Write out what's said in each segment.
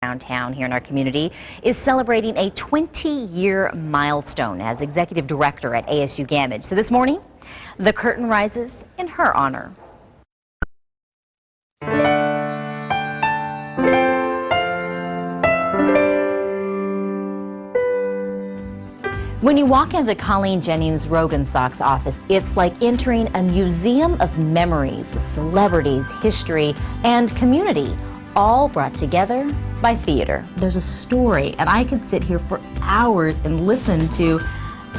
Downtown here in our community is celebrating a 20-year milestone as executive director at ASU Gammage. So this morning, the curtain rises in her honor. When you walk into Colleen Jennings Rogansock's office, it's like entering a museum of memories with celebrities, history, and community, all brought together by theater. There's a story, and I could sit here for hours and listen to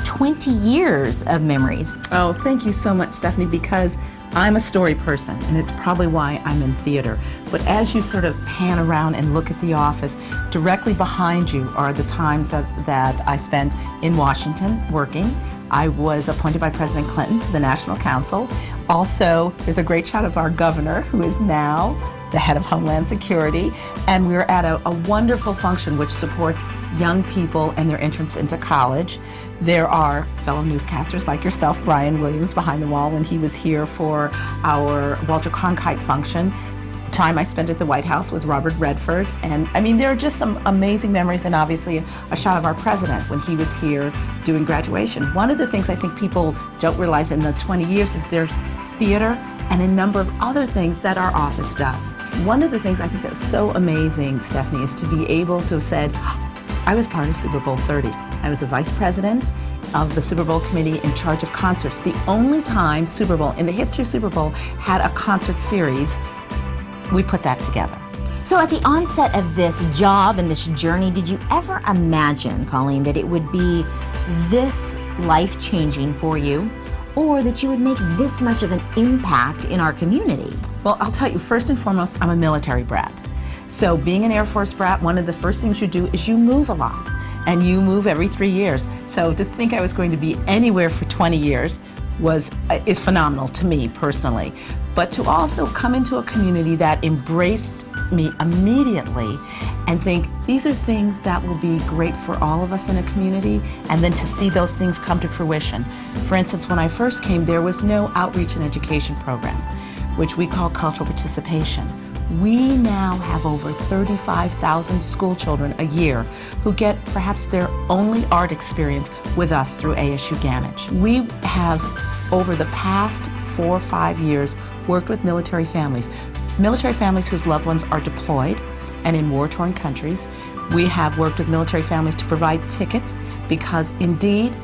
20 years of memories. Oh, thank you so much, Stephanie, because I'm a story person, and it's probably why I'm in theater. But as you sort of pan around and look at the office, directly behind you are the times that I spent in Washington working. I was appointed by President Clinton to the National Council. Also, there's a great shot of our governor, who is now the head of Homeland Security, and we were at a wonderful function which supports young people and their entrance into college. There are fellow newscasters like yourself, Brian Williams, behind the wall when he was here for our Walter Cronkite function. Time I spent at the White House with Robert Redford, and I mean, there are just some amazing memories, and obviously a shot of our president when he was here doing graduation. One of the things I think people don't realize in the 20 years is there's theater and a number of other things that our office does. One of the things I think that was so amazing, Stephanie, is to be able to have said, I was part of Super Bowl 30. I was the vice president of the Super Bowl committee in charge of concerts. The only time Super Bowl, in the history of Super Bowl, had a concert series, we put that together. So at the onset of this job and this journey, did you ever imagine, Colleen, that it would be this life-changing for you, or that you would make this much of an impact in our community? Well, I'll tell you, first and foremost, I'm a military brat. So being an Air Force brat, one of the first things you do is you move a lot, and you move every 3 years. So to think I was going to be anywhere for 20 years is phenomenal to me personally. But to also come into a community that embraced me immediately and think these are things that will be great for all of us in a community, and then to see those things come to fruition. For instance, when I first came, there was no outreach and education program, which we call cultural participation. We now have over 35,000 school children a year who get perhaps their only art experience with us through ASU Gammage. We have, over the past 4 or 5 years, worked with military families whose loved ones are deployed and in war-torn countries. We have worked with military families to provide tickets because indeed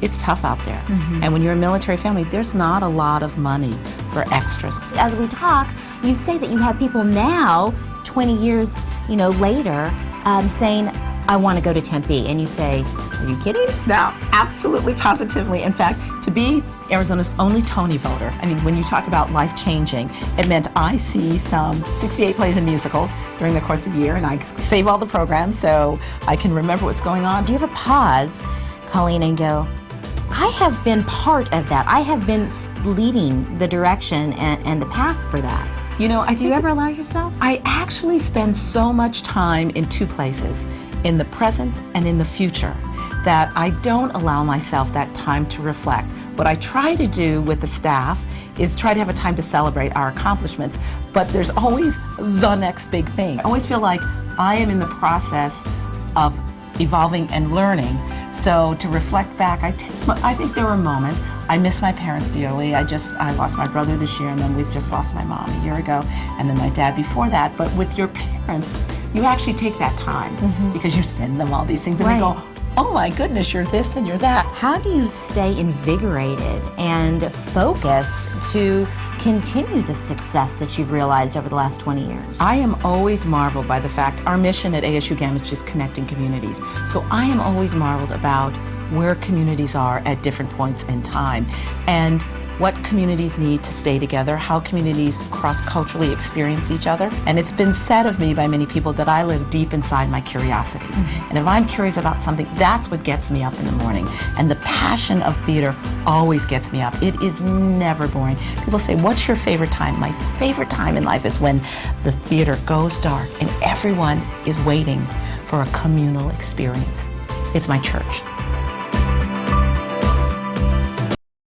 it's tough out there. And when you're a military family, there's not a lot of money for extras. As we talk, you say that you have people now, 20 years later, saying, I want to go to Tempe, and you say, are you kidding? No, absolutely, positively. In fact, to be Arizona's only Tony voter, I mean, when you talk about life-changing, it meant I see some 68 plays and musicals during the course of the year, and I save all the programs so I can remember what's going on. Do you ever pause, Colleen, and go, I have been part of that. I have been leading the direction and the path for that. You know, Do you ever allow yourself? I actually spend so much time in two places, in the present and in the future, that I don't allow myself that time to reflect. What I try to do with the staff is try to have a time to celebrate our accomplishments, but there's always the next big thing. I always feel like I am in the process of evolving and learning. So to reflect back, I think there were moments. I miss my parents dearly. I lost my brother this year, and then we've just lost my mom a year ago, and then my dad before that. But with your parents, you actually take that time because you send them all these things, and they go, oh my goodness, you're this and you're that. How do you stay invigorated and focused to continue the success that you've realized over the last 20 years? I am always marveled by the fact our mission at ASU Gammage is connecting communities. So I am always marveled about where communities are at different points in time, and what communities need to stay together, how communities cross-culturally experience each other. And it's been said of me by many people that I live deep inside my curiosities. And if I'm curious about something, that's what gets me up in the morning. And the passion of theater always gets me up. It is never boring. People say, what's your favorite time? My favorite time in life is when the theater goes dark and everyone is waiting for a communal experience. It's my church.